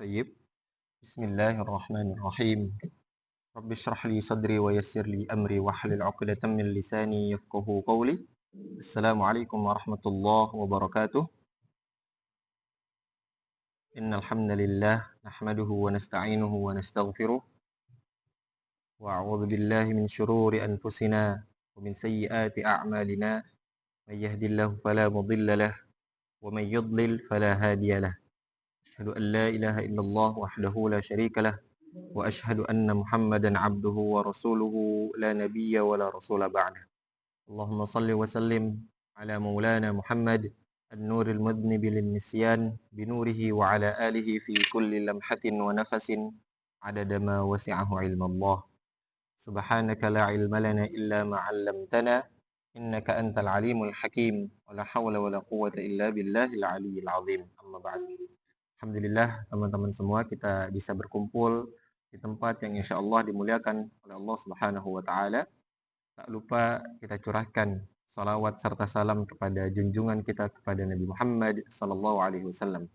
طيب. بسم الله الرحمن الرحيم. رب اشرح لي صدري ويسر لي أمري واحلل عقدة من لساني يفقه قولي. السلام عليكم ورحمة الله وبركاته. إن الحمد لله نحمده ونستعينه ونستغفره وأعوذ بالله من شرور أنفسنا ومن سيئات أعمالنا. من يهد الله فلا مضل له ومن يضلل فلا هادي له. أشهد أن لا إله إلا الله وحده لا شريك له وأشهد أن محمدا عبده ورسوله لا نبي ولا رسول بعده. اللهم صل وسلم على مولانا محمد النور المذنب للنسيان بنوره وعلى آله في كل لمحة ونفس عدد ما وسعه علم الله. سبحانك لا علم لنا إلا ما علمتنا إنك أنت العليم الحكيم ولا حول ولا قوة إلا بالله العلي العظيم. أما بعد. Alhamdulillah teman-teman semua kita bisa berkumpul di tempat yang insya Allah dimuliakan oleh Allah Subhanahu wa Ta'ala. Tak lupa kita curahkan salawat serta salam kepada junjungan kita kepada Nabi Muhammad Sallallahu Alaihi Wasallam,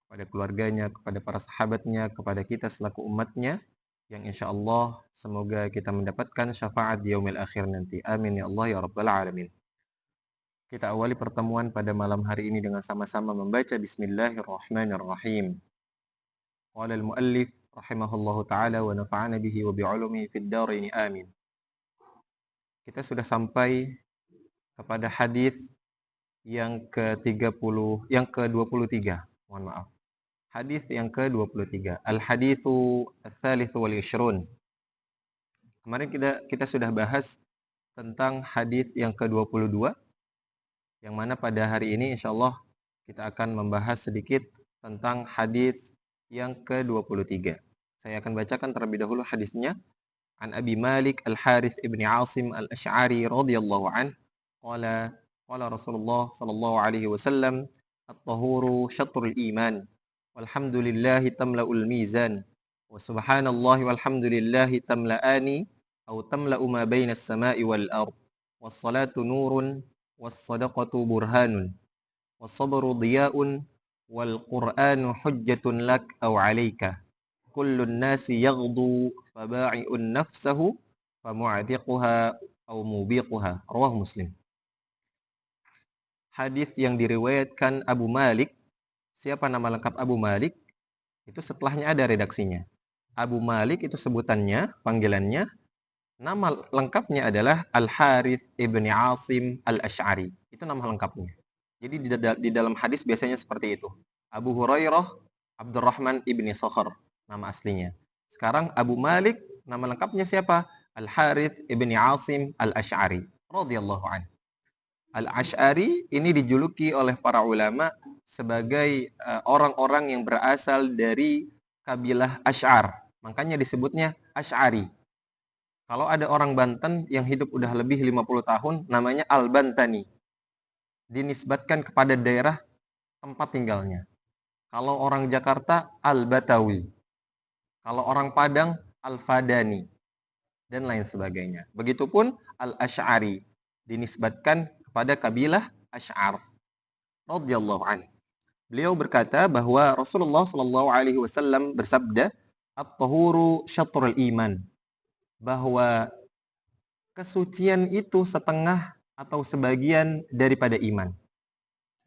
kepada keluarganya, kepada para sahabatnya, kepada kita selaku umatnya, yang insya Allah semoga kita mendapatkan syafaat di yaumil akhir nanti. Amin ya Allah ya Rabbal Alamin. Kita awali pertemuan pada malam hari ini dengan sama-sama membaca Bismillahirrahmanirrahim. Qala al-muallif rahimahullahu ta'ala wa nafa'ana bihi wa bi'ulumihi fid dharain amin. Kita sudah sampai kepada hadis yang ke-30, yang ke-23. Mohon maaf. Hadis yang ke-23. Al-haditsu ats-tsalits wal 'ishrun. Kemarin kita sudah bahas tentang hadis yang ke-22, yang mana pada hari ini insyaallah kita akan membahas sedikit tentang hadis yang ke-23. Saya akan bacakan terlebih dahulu hadisnya. An Abi Malik Al-Harith ibn Asim Al-Ash'ari radhiyallahu an qala qala Rasulullah sallallahu alaihi wasallam at-tahuru syatrul iman walhamdulillahi tamla'ul mizan wa subhanallahi walhamdulillahi tamla'ani aw tamla'u ma bainas sama'i wal ard was salatu nurun was sadaqatu burhanun was sabru diya'un wal qur'anu hujjatun lak aw 'alaika kullun nasi yaghdu faba'i'un nafsahu famu'atiquha aw mubiquha. Rawah Muslim. Hadis yang diriwayatkan Abu Malik. Siapa nama lengkap Abu Malik? Itu setelahnya ada redaksinya. Abu Malik itu sebutannya, panggilannya. Nama lengkapnya adalah Al-Harith ibn Asim Al-Ash'ari. Itu nama lengkapnya. Jadi di dalam hadis biasanya seperti itu. Abu Hurairah Abdurrahman ibn Sakhar, nama aslinya. Sekarang Abu Malik, nama lengkapnya siapa? Al-Harith ibn Asim Al-Ash'ari radhiyallahu anhu. Al-Ash'ari ini dijuluki oleh para ulama sebagai orang-orang yang berasal dari kabilah Ash'ar. Makanya disebutnya Ash'ari. Kalau ada orang Banten yang hidup udah lebih 50 tahun, namanya Al-Bantani. Dinisbatkan kepada daerah tempat tinggalnya. Kalau orang Jakarta, Al-Batawi. Kalau orang Padang, Al-Fadani. Dan lain sebagainya. Begitupun Al-Ash'ari. Dinisbatkan kepada kabilah Ash'ar. Radhiyallahu anhu. Beliau berkata bahwa Rasulullah Shallallahu Alaihi Wasallam bersabda, at-tahuru syatrul iman. Bahwa kesucian itu setengah atau sebagian daripada iman.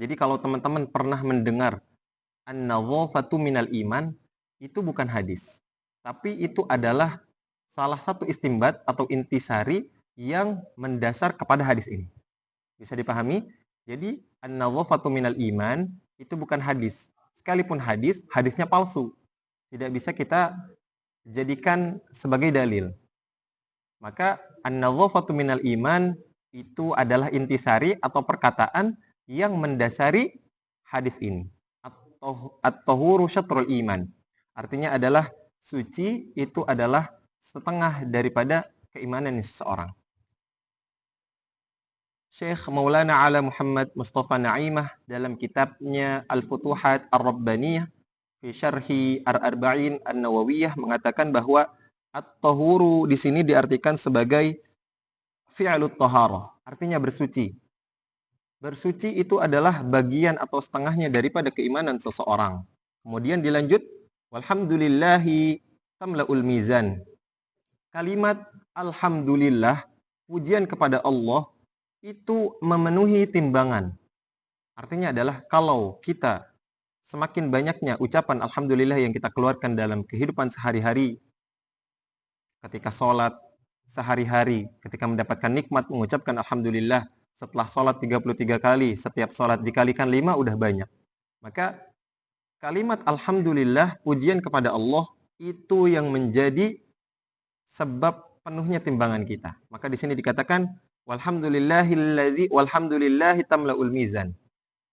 Jadi kalau teman-teman pernah mendengar an-nadhafatu minal iman, itu bukan hadis. Tapi itu adalah salah satu istimbat atau intisari yang mendasar kepada hadis ini. Bisa dipahami? Jadi an-nadhafatu minal iman itu bukan hadis. Sekalipun hadis, hadisnya palsu. Tidak bisa kita jadikan sebagai dalil. Maka an-nadhafatu minal iman itu adalah intisari atau perkataan yang mendasari hadis ini. At-tahuru syatrul iman. Artinya adalah suci itu adalah setengah daripada keimanan seseorang. Syekh Maulana Ala Muhammad Mustafa Naimah dalam kitabnya Al-Futuhat Ar-Rabbaniyah fi Syarhi Ar-Arba'in An-Nawawiyah mengatakan bahwa at-tahuru di sini diartikan sebagai fi'lut taharah, artinya bersuci. Bersuci itu adalah bagian atau setengahnya daripada keimanan seseorang. Kemudian dilanjut Walhamdulillahi tamla'ul mizan. Kalimat alhamdulillah, pujian kepada Allah, itu memenuhi timbangan. Artinya adalah kalau kita semakin banyaknya ucapan alhamdulillah yang kita keluarkan dalam kehidupan sehari-hari, ketika sholat sehari-hari, ketika mendapatkan nikmat mengucapkan alhamdulillah, setelah sholat 33 kali, setiap sholat dikalikan 5 udah banyak. Maka kalimat alhamdulillah, pujian kepada Allah, itu yang menjadi sebab penuhnya timbangan kita. Maka di sini dikatakan walhamdulillahi tamla'ul mizan.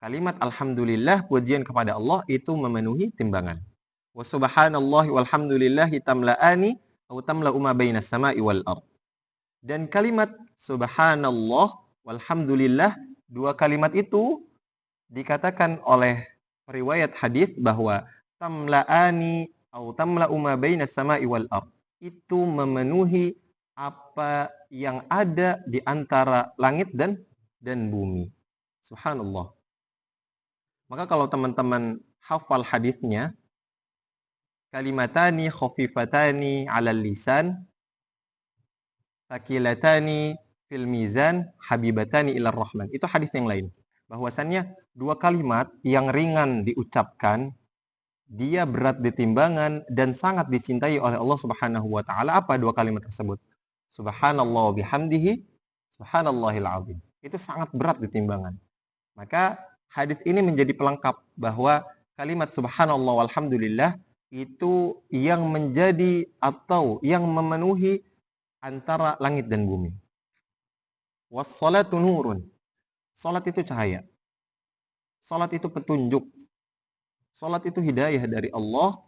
Kalimat alhamdulillah, pujian kepada Allah, itu memenuhi timbangan. Wa subhanallahi walhamdulillahi tamla'ani atau tamla'u ma bainas sama'i wal ard. Dan kalimat subhanallah walhamdulillah, dua kalimat itu dikatakan oleh periwayat hadis bahwa tamla'ani atau tamla'u ma bainas sama'i wal ard, itu memenuhi apa yang ada di antara langit dan bumi. Subhanallah. Maka kalau teman-teman hafal hadisnya, kalimatani khafifatani 'alal lisan, takilatani fil mizan, habibatani ilar rahman. Itu hadis yang lain. Bahwasannya dua kalimat yang ringan diucapkan, dia berat di timbangan dan sangat dicintai oleh Allah Subhanahu wa taala. Apa dua kalimat tersebut? Subhanallah bihamdihi, subhanallahil azim. Itu sangat berat di timbangan. Maka hadis ini menjadi pelengkap bahwa kalimat subhanallah walhamdulillah itu yang menjadi atau yang memenuhi antara langit dan bumi. Wassalatu nurun. Salat itu cahaya. Salat itu petunjuk. Salat itu hidayah dari Allah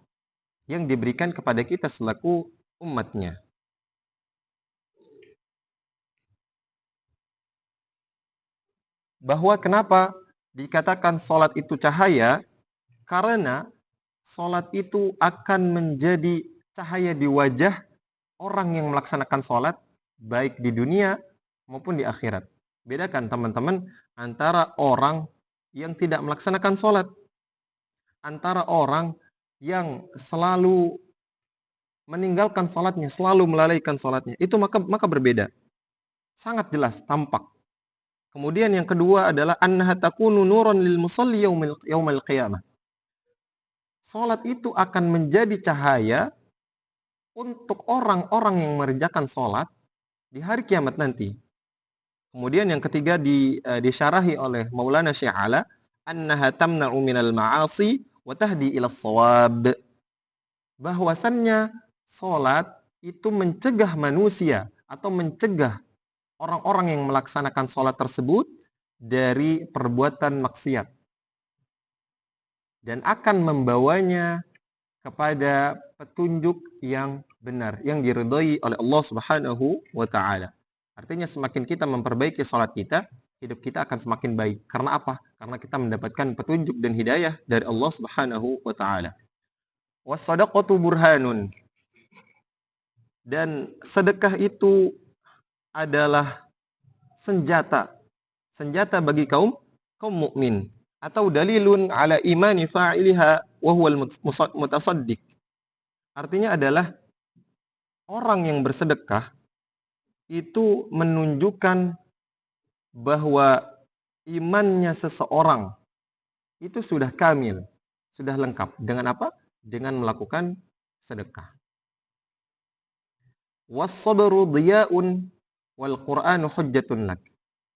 yang diberikan kepada kita selaku umatnya. Bahwa kenapa dikatakan salat itu cahaya? Karena salat itu akan menjadi cahaya di wajah orang yang melaksanakan salat, baik di dunia maupun di akhirat. Bedakan teman-teman antara orang yang tidak melaksanakan salat, antara orang yang selalu meninggalkan salatnya, selalu melalaikan salatnya. Itu maka berbeda. Sangat jelas, tampak. Kemudian yang kedua adalah annaha takunu nuran lil musalli yaumal qiyamah. Salat itu akan menjadi cahaya untuk orang-orang yang mengerjakan salat di hari kiamat nanti. Kemudian yang ketiga disyarahi oleh Maulana Syekh Ala, annaha tamna'u minal ma'asi wa tahdi ila shawab. Bahwasannya salat itu mencegah manusia atau mencegah orang-orang yang melaksanakan salat tersebut dari perbuatan maksiat dan akan membawanya kepada petunjuk yang benar yang diridhai oleh Allah Subhanahu wa taala. Artinya semakin kita memperbaiki salat kita, hidup kita akan semakin baik. Karena apa? Karena kita mendapatkan petunjuk dan hidayah dari Allah Subhanahu wa taala. Was-shadaqatu burhanun. Dan sedekah itu adalah senjata. Senjata bagi kaum mukmin atau dalilun ala imani fa'iliha wa huwal mutasaddiq. Artinya adalah orang yang bersedekah itu menunjukkan bahwa imannya seseorang itu sudah kamil, sudah lengkap. Dengan apa? Dengan melakukan sedekah. Was-sabru diya'un wal Qur'anu hujjatun lak.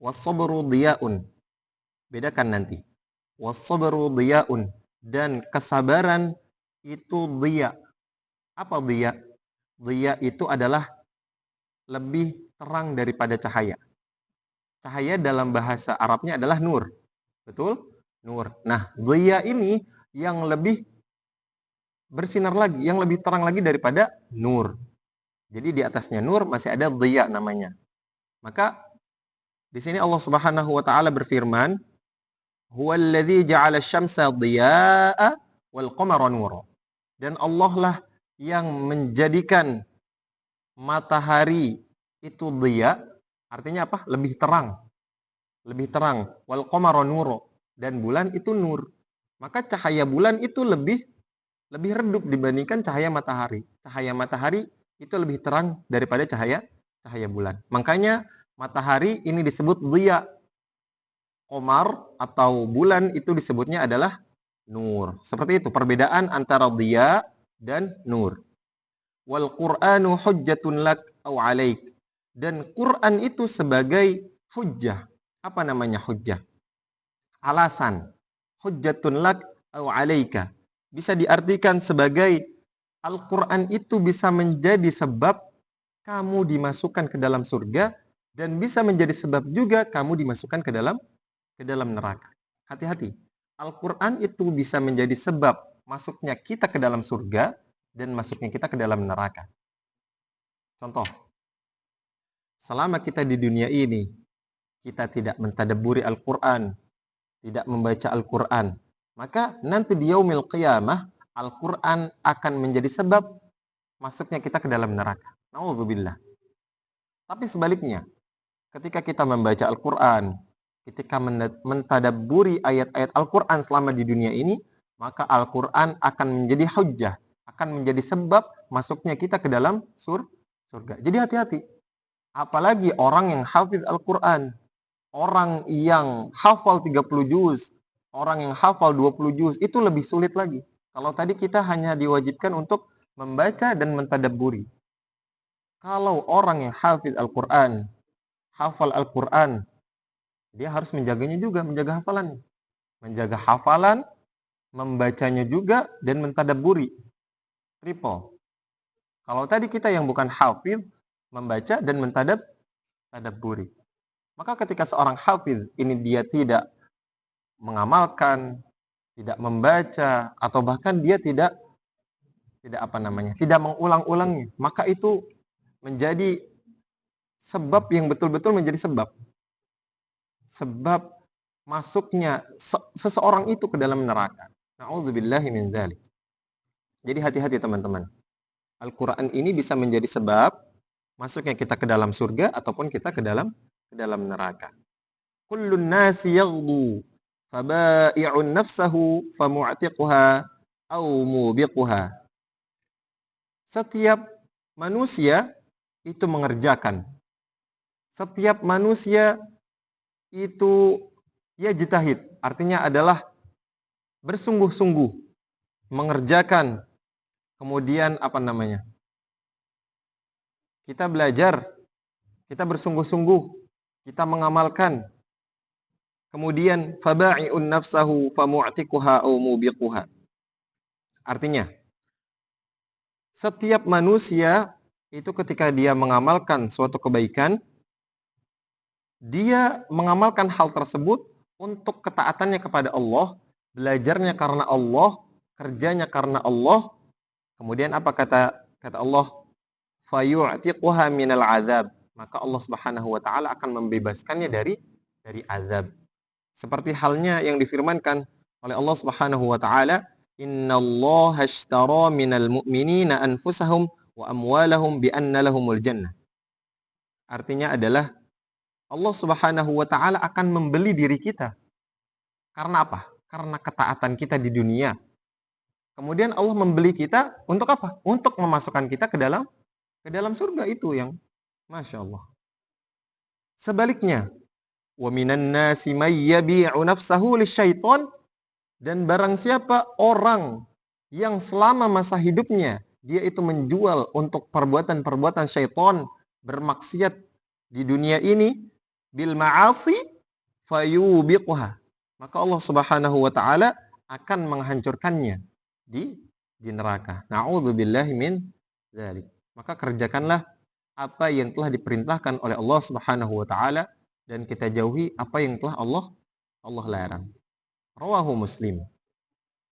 Was-sabru diya'un. Bedakan nanti. Was-sabru diya'un. Dan kesabaran itu diya. Apa diya? Diya itu adalah lebih terang daripada cahaya. Cahaya dalam bahasa Arabnya adalah nur. Betul? Nur. Nah, diya ini yang lebih bersinar lagi, yang lebih terang lagi daripada nur. Jadi di atasnya nur masih ada diya namanya. Maka di sini Allah Subhanahu wa taala berfirman, "Huwallazi ja'ala asy-syamsa diya'a wal qamara nura." Dan Allah lah yang menjadikan matahari itu diya, artinya apa? Lebih terang. Lebih terang. Wal qamara nura, dan bulan itu nur. Maka cahaya bulan itu lebih lebih redup dibandingkan cahaya matahari. Cahaya matahari itu lebih terang daripada cahaya bulan. Makanya matahari ini disebut dhiya. Qamar atau bulan itu disebutnya adalah nur. Seperti itu perbedaan antara dhiya dan nur. Wal Qur'anu hujjatun lak aw 'alaik. Dan Quran itu sebagai hujjah. Apa namanya hujjah? Alasan. Hujjatun lak aw 'alaika. Bisa diartikan sebagai Al-Quran itu bisa menjadi sebab kamu dimasukkan ke dalam surga dan bisa menjadi sebab juga kamu dimasukkan ke dalam neraka. Hati-hati. Al-Quran itu bisa menjadi sebab masuknya kita ke dalam surga dan masuknya kita ke dalam neraka. Contoh, selama kita di dunia ini, kita tidak mentadabburi Al-Quran, tidak membaca Al-Quran, maka nanti di yaumil qiyamah, Al-Quran akan menjadi sebab masuknya kita ke dalam neraka. Na'udzubillah. Tapi sebaliknya, ketika kita membaca Al-Quran, ketika mentadabburi ayat-ayat Al-Quran selama di dunia ini, maka Al-Quran akan menjadi hujjah, akan menjadi sebab masuknya kita ke dalam surga. Jadi hati-hati. Apalagi orang yang hafiz Al-Quran, orang yang hafal 30 juz, orang yang hafal 20 juz, itu lebih sulit lagi. Kalau tadi kita hanya diwajibkan untuk membaca dan mentadabburi. Kalau orang yang hafiz Al-Quran, hafal Al-Quran, dia harus menjaganya juga, menjaga hafalannya. Menjaga hafalan, membacanya juga, dan mentadabburi. Triple. Kalau tadi kita yang bukan hafiz, membaca dan mentadabburi. Maka ketika seorang hafiz, ini dia tidak mengamalkan, tidak membaca, atau bahkan dia tidak mengulang-ulangnya, maka itu menjadi sebab yang betul-betul menjadi sebab masuknya seseorang itu ke dalam neraka. Na'udzubillahi min dzalik. Jadi hati-hati teman-teman. Al-Quran ini bisa menjadi sebab masuknya kita ke dalam surga ataupun kita ke dalam neraka. Kullun nasi yaghdu faba'i'un nafsahu famu'tiquha aw mubiquha. Setiap manusia itu mengerjakan. Setiap manusia itu yajtahid, artinya adalah bersungguh-sungguh mengerjakan. Kemudian kita belajar, kita bersungguh-sungguh, kita mengamalkan. Kemudian faba'i'un nafsahu famu'tiquha aw mubiquha. Artinya setiap manusia itu ketika dia mengamalkan suatu kebaikan, dia mengamalkan hal tersebut untuk ketaatannya kepada Allah, belajarnya karena Allah, kerjanya karena Allah. Kemudian apa kata Allah? Fayu'tiquha minal azab. Maka Allah Subhanahu wa taala akan membebaskannya dari azab. Seperti halnya yang difirmankan oleh Allah Subhanahu wa taala, "Innallaha ashtara minal mu'minina anfusahum wa amwalahum bi anna lahumul jannah." Artinya adalah Allah Subhanahu wa taala akan membeli diri kita. Karena apa? Karena ketaatan kita di dunia. Kemudian Allah membeli kita untuk apa? Untuk memasukkan kita ke dalam surga itu yang Masya Allah. Sebaliknya, wa minan nasi may yabi'u nafsahu lisyaitan. Dan barang siapa orang yang selama masa hidupnya dia itu menjual untuk perbuatan-perbuatan syaitan, bermaksiat di dunia ini, bil ma'asi fayubiquha. Maka Allah Subhanahu wa taala akan menghancurkannya di neraka. Na'udzubillahi min dzalik. Maka kerjakanlah apa yang telah diperintahkan oleh Allah Subhanahu wa taala dan kita jauhi apa yang telah Allah larang. Rawahu Muslim.